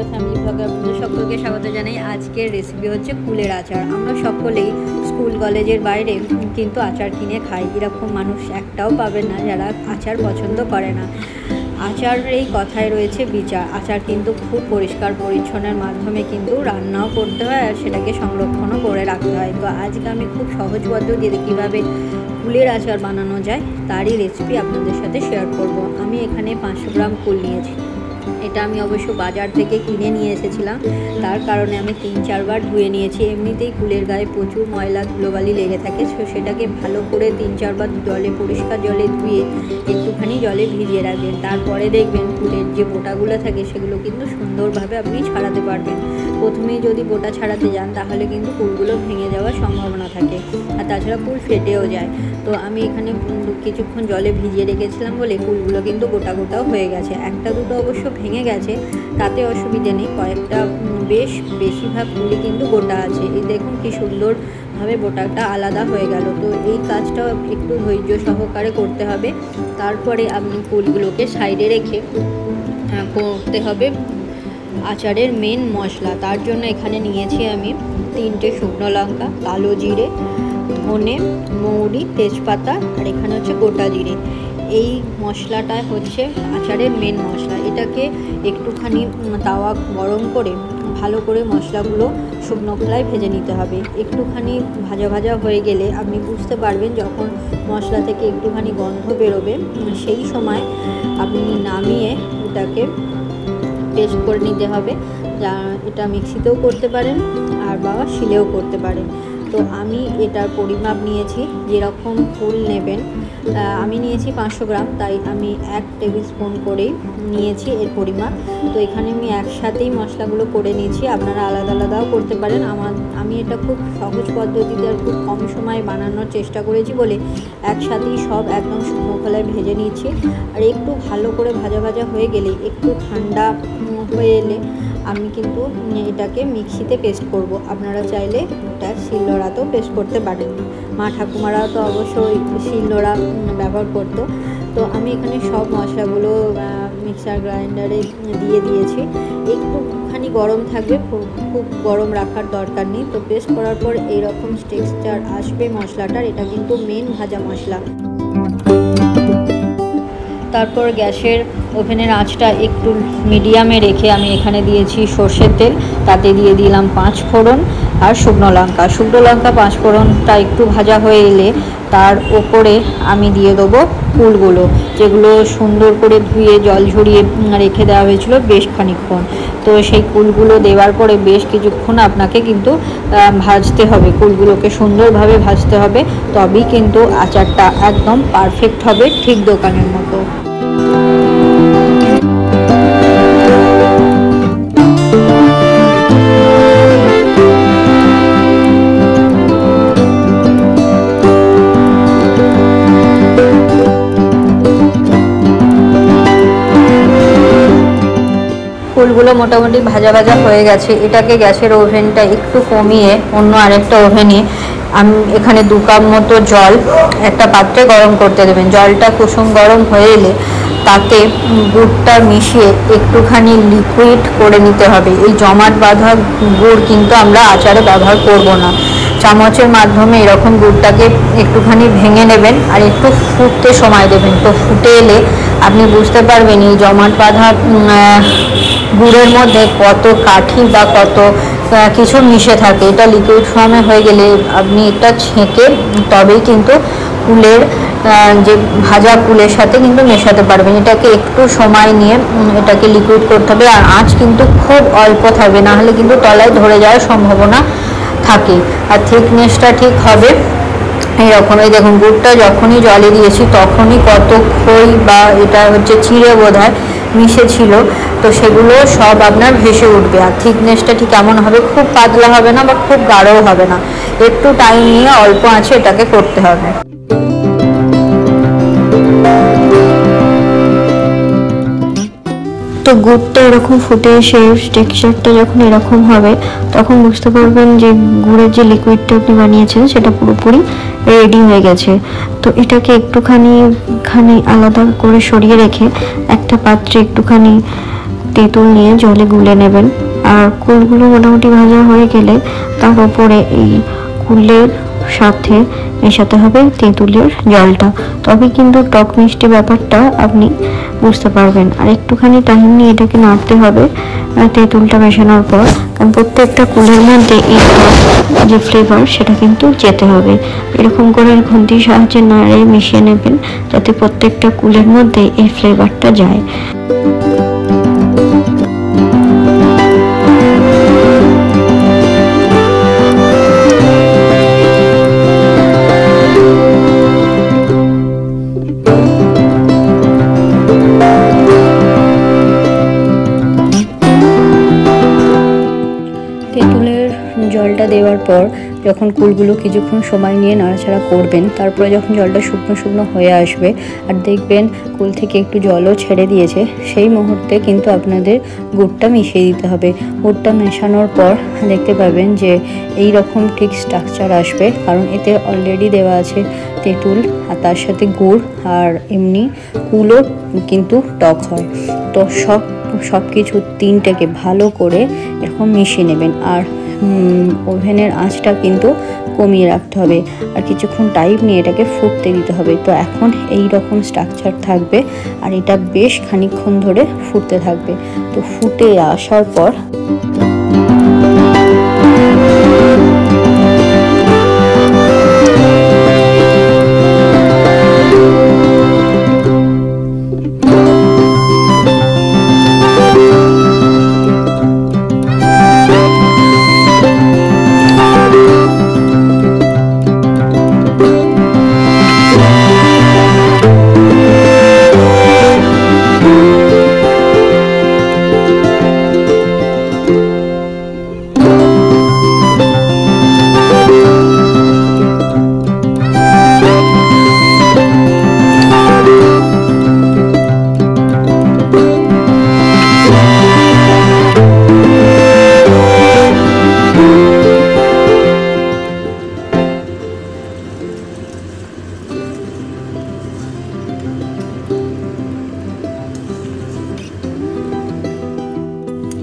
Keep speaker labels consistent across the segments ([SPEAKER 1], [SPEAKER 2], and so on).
[SPEAKER 1] আমার ফ্যামিলি ব্লগে আপনাদের সকলকে স্বাগত জানাই। আজকের রেসিপি হচ্ছে কুলের আচার। আমরা সকলেই স্কুল কলেজের বাইরে কিন্তু আচার কিনে খাই, এরকম মানুষ একটাও পাবেন না যারা আচার পছন্দ করে না। আচারের এই কথায় রয়েছে বিচার। আচার কিন্তু খুব পরিষ্কার পরিচ্ছন্নের মাধ্যমে কিন্তু রান্নাও করতে হয় আর সেটাকে সংরক্ষণও করে রাখতে হয়। তো আজকে আমি খুব সহজ পদ্ধতিতে কীভাবে কুলের আচার বানানো যায় তারই রেসিপি আপনাদের সাথে শেয়ার করব। আমি এখানে 500 গ্রাম কুল নিয়েছি। এটা আমি অবশ্য বাজার থেকে কিনে নিয়ে এসেছিলাম, তার কারণে আমি 3-4 বার ধুয়ে নিয়েছি। এমনিতেই কুলের গায়ে প্রচুর ময়লা ধুলোবালি লেগে থাকে, সেটাকে ভালো করে 3-4 বার পরিষ্কার জলে ধুয়ে একটুখানি জলে ভিজিয়ে রাখবেন। তারপরে দেখবেন কুলের যে বোটাগুলো থাকে সেগুলো কিন্তু সুন্দরভাবে আপনি ছাড়াতে পারবেন। প্রথমেই যদি বোটা ছাড়াতে যান তাহলে কিন্তু কুলগুলো ভেঙে যাওয়ার সম্ভাবনা থাকে, আর তাছাড়া কুল ফেটেও যায়। তো আমি এখানে কিছুক্ষণ জলে ভিজিয়ে রেখেছিলাম বলে কুলগুলো কিন্তু গোটা গোটাও হয়ে গেছে। একটা দুটো অবশ্য ভেঙে গেছে, তাতে অসুবিধে নেই। কয়েকটা বেশিরভাগ কুলি কিন্তু গোটা আছে। এই দেখুন কি সুন্দরভাবে বোটাটা আলাদা হয়ে গেল। তো এই কাজটা একটু ধৈর্য সহকারে করতে হবে। তারপরে আপনি কুলগুলোকে সাইডে রেখে করতে হবে আচারের মেন মশলা। তার জন্য এখানে নিয়েছি আমি 3টে শুকনো লঙ্কা, কালো জিরে, ধনে, মৌরি, তেজপাতা, আর এখানে হচ্ছে গোটা জিরে। এই মশলাটা হচ্ছে আচারের মেন মশলা। এটাকে একটুখানি তাওয়া গরম করে ভালো করে মশলাগুলো শুকনো খোলায় ভেজে নিতে হবে। একটুখানি ভাজা ভাজা হয়ে গেলে আপনি বুঝতে পারবেন যখন মশলা থেকে একটুখানি গন্ধ বেরোবে, সেই সময় আপনি নামিয়ে এটাকে পেস্ট করে নিতে হবে। যা এটা মিক্সিতেও করতে পারেন আর বাবা শিলেও করতে পারেন। তো আমি এটার পরিমাপ নিয়েছি, যেরকম ফুল নেবেন। আমি নিয়েছি 500 গ্রাম, তাই আমি 1 টেবিল স্পুন করেই নিয়েছি এর পরিমাপ। তো এখানে আমি একসাথেই মশলাগুলো করে নিয়েছি, আপনারা আলাদা আলাদাও করতে পারেন। আমি এটা খুব সহজ পদ্ধতিতে আর খুব কম সময়ে বানানোর চেষ্টা করেছি বলে একসাথেই সব একদম শুকনো খোলায় ভেজে নিয়েছি। আর একটু ভালো করে ভাজা ভাজা হয়ে গেলে, একটু ঠান্ডা হয়ে এলে আমি কিন্তু এটাকে মিক্সিতে পেস্ট করব। আপনারা চাইলে এটা শিলনোড়াতেও পেস্ট করতে পারেন। মা ঠাকুমারাও তো অবশ্যই শিলনোড়া ব্যবহার করতো। তো আমি এখানে সব মশলাগুলো মিক্সার গ্রাইন্ডারে দিয়ে দিয়েছি। একটুখানি গরম থাকবে, খুব গরম রাখার দরকার নেই। তো পেস্ট করার পর এইরকম টেক্সচার আসবে মশলাটার। এটা কিন্তু মেন ভাজা মশলা। তারপর গ্যাসের ওভেনের আঁচটা একটু মিডিয়ামে রেখে আমি এখানে দিয়েছি সর্ষের তেল, তাতে দিয়ে দিলাম 5 ফোড়ন আর শুকনো লঙ্কা। শুকনো লঙ্কা 5 ফোড়নটা একটু ভাজা হয়ে এলে তার ওপরে আমি দিয়ে দেবো কুলগুলো, যেগুলো সুন্দর করে ধুয়ে জল ঝরিয়ে রেখে দেওয়া হয়েছিল বেশ খানিকক্ষণ। তো সেই কুলগুলো দেওয়ার পরে বেশ কিছুক্ষণ আপনাকে কিন্তু ভাজতে হবে। কুলগুলোকে সুন্দরভাবে ভাজতে হবে, তবেই কিন্তু আচারটা একদম পারফেক্ট হবে, ঠিক দোকানের মতো। ফুলগুলো মোটামুটি ভাজা ভাজা হয়ে গেছে। এটাকে গ্যাসের ওভেনটা একটু কমিয়ে অন্য আরেকটা ওভেনে আমি এখানে 2 কাপ মতো জল একটা পাত্রে গরম করতে দেবেন। জলটা কুসুম গরম হয়ে এলে তাতে গুড়টা মিশিয়ে একটুখানি লিকুইড করে নিতে হবে। এই জমাট বাঁধা গুড় কিন্তু আমরা আচারে ব্যবহার করব না। চামচের মাধ্যমে এরকম গুড়টাকে একটুখানি ভেঙে নেবেন আর একটু ফুটতে সময় দেবেন। তো ফুটে এলে আপনি বুঝতে পারবেন এই জমাট বাঁধা গুড়ের মধ্যে কত কাঠি বা কত কিছু মিশে থাকে। এটা লিকুইড ফর্মে হয়ে গেলে আপনি এটা ছেঁকে তবেই কিন্তু কুলের যে ভাজা কুলের সাথে কিন্তু মেশাতে পারবেন। এটাকে একটু সময় নিয়ে এটাকে লিকুইড করতে হবে, আর আঁচ কিন্তু খুব অল্প থাকবে, না হলে কিন্তু তলায় ধরে যাওয়ার সম্ভাবনা থাকে। আর থিকনেসটা ঠিক হবে এইরকম। এই দেখুন গুড়টা যখনই জলে দিয়েছি তখনই কত খই বা এটা হচ্ছে চিড়ে বোধহয় মিশেছিল, তো সেগুলো সব আপনার ভেসে উঠবে। আর থিকনেসটা ঠিক কেমন হবে, খুব পাতলা হবে না বা খুব গাঢ়ও হবে না। একটু টাইম নিয়ে অল্প আঁচে এটাকে করতে হবে। তো গুড়টা এরকম ফুটে এসে টেক্সচারটা যখন এরকম হবে তখন বুঝতে পারবেন যে গুড়ের যে লিকুইডটা আপনি বানিয়েছেন সেটা পুরোপুরি রেডি হয়ে গেছে। তো এটাকে একটুখানি আলাদা করে সরিয়ে রেখে একটা পাত্রে একটুখানি তেঁতুল নিয়ে জলে গুলে নেবেন। আর কুলগুলো মোটামুটি ভাজা হয়ে গেলে তার উপরে এই কুলের সাথে মেশাতে হবে তেঁতুলের জলটা, তবে কিন্তু টক মিষ্টি ব্যাপারটা আপনি বুঝতে পারবেন। আর একটুখানি টাইম নিয়ে এটাকে নাড়তে হবে তেঁতুলটা মেশানোর পর, কারণ প্রত্যেকটা কুলের মধ্যে এই যে ফ্লেভার সেটা কিন্তু যেতে হবে। এরকম করে খুন্তির সাহায্যে নাড়ে মিশিয়ে নেবেন যাতে প্রত্যেকটা কুলের মধ্যে এই ফ্লেভারটা যায়। তেঁতুলের জলটা দেওয়ার পর যখন কুলগুলো কিছুক্ষণ সময় নিয়ে নাড়াচাড়া করবেন, তারপরে যখন জলটা শুকনো শুকনো হয়ে আসবে আর দেখবেন কুল থেকে একটু জলও ছেড়ে দিয়েছে, সেই মুহূর্তে কিন্তু আপনাদের গুড়টা মিশিয়ে দিতে হবে। গুড়টা মেশানোর পর দেখতে পাবেন যে এই রকম ঠিক স্ট্রাকচার আসবে, কারণ এতে অলরেডি দেওয়া আছে তেঁতুল আর তার সাথে গুড়, আর এমনি কুলও কিন্তু টক হয়। তো সব কিছু তিনটাকে ভালো করে এরকম মিশিয়ে নেবেন। আর ওভেনের আঁচটা কিন্তু কমিয়ে রাখতে হবে আর কিছুক্ষণ টাইম নিয়ে এটাকে ফুটতে দিতে হবে। তো এখন এই রকম স্ট্রাকচার থাকবে আর এটা বেশ খানিকক্ষণ ধরে ফুটতে থাকবে। তো ফুটে আসার পর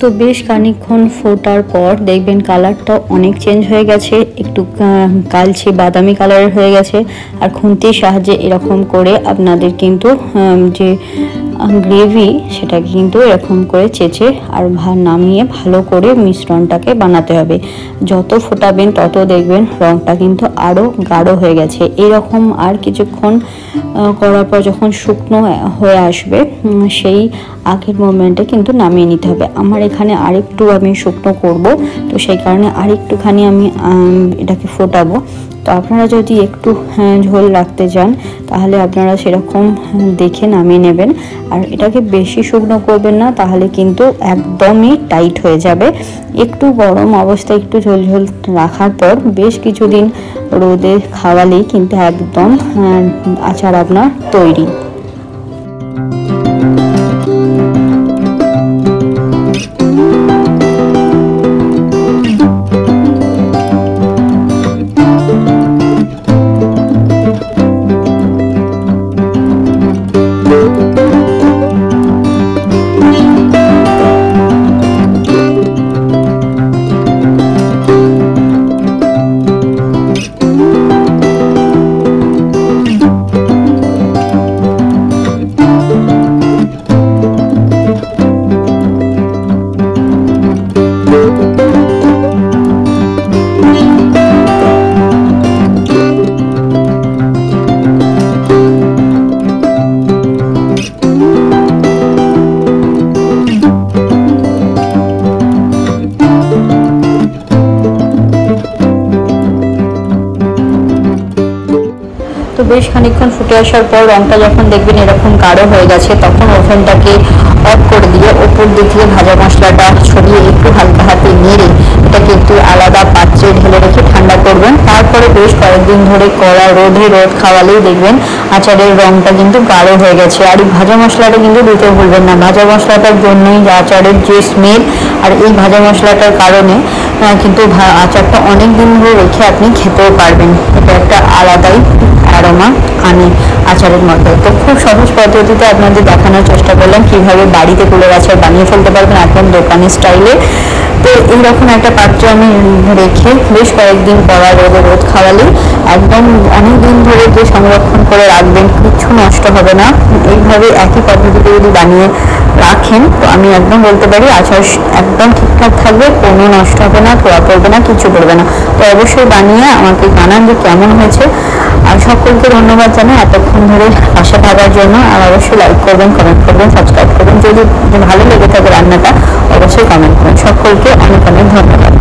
[SPEAKER 1] তো বেশ খানিকক্ষণ ফোটার পর দেখবেন কালারটা অনেক চেঞ্জ হয়ে গেছে, একটু কালচে বাদামি কালারের হয়ে গেছে। আর খুন্তির সাহায্যে এরকম করে আপনাদের কিন্তু যে গ্রেভি সেটাকে কিন্তু এরকম করে চেঁচে আর নামিয়ে ভালো করে মিশ্রণটাকে বানাতে হবে। যত ফোটাবেন তত দেখবেন রঙটা কিন্তু আরও গাঢ় হয়ে গেছে। এরকম আর কিছুক্ষণ করার পর যখন শুকনো হয়ে আসবে সেই আগের মোমেন্টে কিন্তু নামিয়ে নিতে হবে। আমার এখানে আরেকটু আমি শুকনো করব, তো সেই কারণে আরেকটুখানি আমি এটাকে ফোটাবো। তো আপনারা যদি একটু ঝোল রাখতে চান তাহলে আপনারা সেরকম দেখে নামিয়ে নেবেন। আর এটাকে বেশি শুকনো করবেন না, তাহলে কিন্তু একদমই টাইট হয়ে যাবে। একটু গরম অবস্থায় একটু ঝোল ঝোল রাখার পর বেশ কিছুদিন রোদে খাওয়ালেই কিন্তু একদম আচার আপনার তৈরি। তো বেশ খানিকক্ষণ ফুটে আসার পর রংটা যখন দেখবেন এরকম গাঢ় হয়ে গেছে, তখন ওভেনটাকে অফ করে দিয়ে ওপর দিক দিয়ে ভাজা মশলাটা ছড়িয়ে একটু হালকা হাতে নেড়ে এটাকে একটু আলাদা পাত্রে ঢেলে রেখে ঠান্ডা করবেন। তারপরে বেশ কয়েকদিন ধরে কড়া রোদ খাওয়ালেই দেখবেন আচারের রংটা কিন্তু গাঢ় হয়ে গেছে। আর এই ভাজা মশলাটা কিন্তু দিতে ভুলবেন না, ভাজা মশলাটার জন্যই আচারের যে স্মেল আর এই ভাজা মশলাটার কারণে
[SPEAKER 2] কিন্তু আচারটা অনেক দিন ধরে রেখে আপনি খেতেও পারবেন। এটা একটা আলাদাই অ্যারোমা আনে আচারের মধ্যে। তো খুব সহজ পদ্ধতিতে আপনাদের দেখানোর চেষ্টা করলাম কীভাবে বাড়িতে কুলের আচার বানিয়ে ফেলতে পারবেন একদম দোকানি স্টাইলে। তো এইরকম একটা পাত্রে আমি রেখে বেশ কয়েকদিন পর রোদ খাওয়ালেই একদম অনেক দিন ধরে যে সংরক্ষণ করে রাখবেন, কিচ্ছু নষ্ট হবে না। এইভাবে একই পদ্ধতিতে যদি বানিয়ে রাখেন তো আমি একদম বলতে পারি আচার একদম ঠিকঠাক থাকবে, কোনো নষ্ট হবে না, খোয়া পড়বে না, কিছু পড়বে না। তো অবশ্যই বানিয়ে আমাকে জানান যে কেমন হয়েছে। আর সকলকে ধন্যবাদ জানাই এতক্ষণ ধরে পাশে থাকার জন্য। আর অবশ্যই লাইক করবেন, কমেন্ট করবেন, সাবস্ক্রাইব করবেন। যদি ভালো লেগে থাকে রান্নাটা অবশ্যই কমেন্ট করবেন। সকলকে অনেক অনেক ধন্যবাদ।